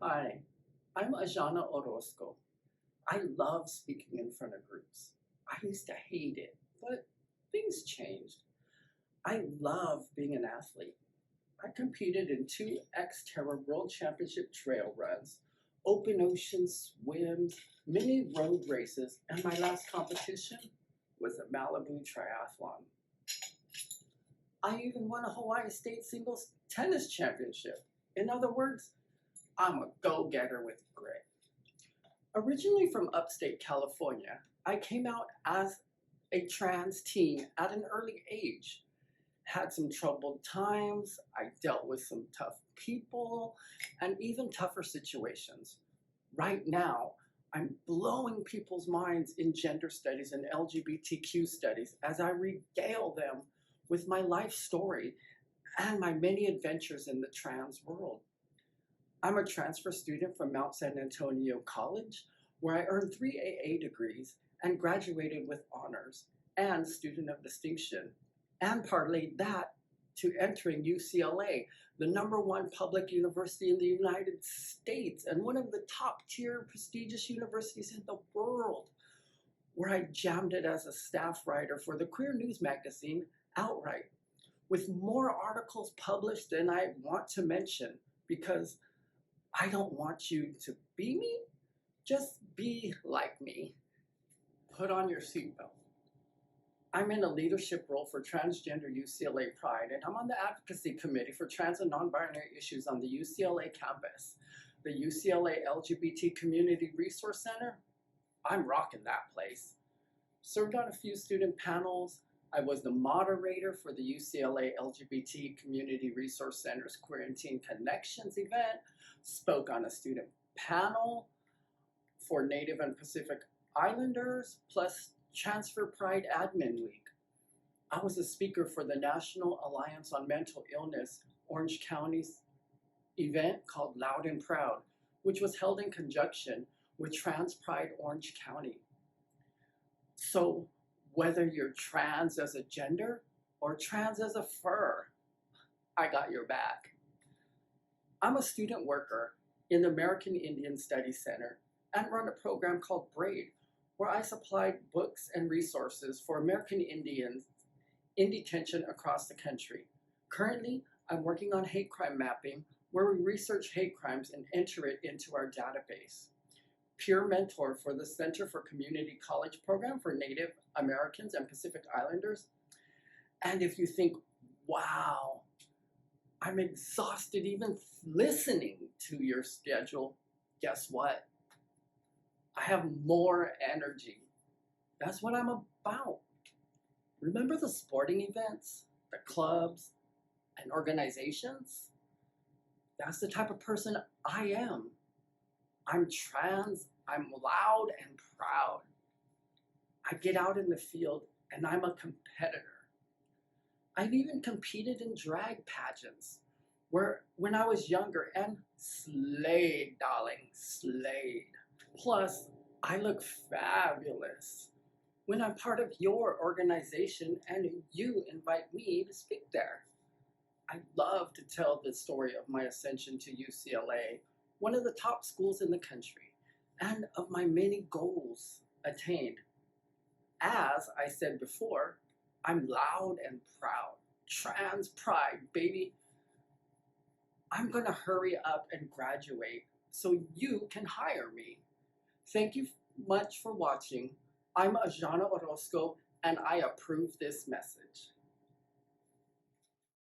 Hi, I'm Ajana Orozco. I love speaking in front of groups. I used to hate it, but things changed. I love being an athlete. I competed in two Xterra World Championship trail runs, open ocean swims, mini road races, and my last competition was the Malibu Triathlon. I even won a Hawaii State Singles Tennis Championship. In other words, I'm a go-getter with grit. Originally from upstate California, I came out as a trans teen at an early age. Had some troubled times, I dealt with some tough people, and even tougher situations. Right now, I'm blowing people's minds in gender studies and LGBTQ studies as I regale them with my life story and my many adventures in the trans world. I'm a transfer student from Mount San Antonio College, where I earned 3 AA degrees and graduated with honors and Student of Distinction, and parlayed that to entering UCLA, the #1 public university in the United States and one of the top tier prestigious universities in the world, where I jammed it as a staff writer for the queer news magazine Outright, with more articles published than I want to mention because I don't want you to be me, just be like me. Put on your seatbelt. I'm in a leadership role for Transgender UCLA Pride, and I'm on the advocacy committee for trans and non-binary issues on the UCLA campus. The UCLA LGBT Community Resource Center, I'm rocking that place. Served on a few student panels. I was the moderator for the UCLA LGBT Community Resource Center's Queer and Teen Connections event, spoke on a student panel for Native and Pacific Islanders, plus Transfer Pride Admin Week. I was a speaker for the National Alliance on Mental Illness Orange County's event called Loud and Proud, which was held in conjunction with Trans Pride Orange County. So whether you're trans as a gender or trans as a fur, I got your back. I'm a student worker in the American Indian Studies Center and run a program called BRAID, where I supplied books and resources for American Indians in detention across the country. Currently, I'm working on hate crime mapping, where we research hate crimes and enter it into our database. Peer mentor for the Center for Community College program for Native Americans and Pacific Islanders. And if you think, wow, I'm exhausted even listening to your schedule, guess what? I have more energy. That's what I'm about. Remember the sporting events, the clubs, and organizations? That's the type of person I am. I'm trans, I'm loud and proud. I get out in the field and I'm a competitor. I've even competed in drag pageants where when I was younger and slayed, darling, slayed. Plus, I look fabulous when I'm part of your organization and you invite me to speak there. I love to tell the story of my ascension to UCLA, one of the top schools in the country, and of my many goals attained. As I said before, I'm loud and proud. Trans pride, baby. I'm gonna hurry up and graduate so you can hire me. Thank you much for watching. I'm Ajana Orozco and I approve this message.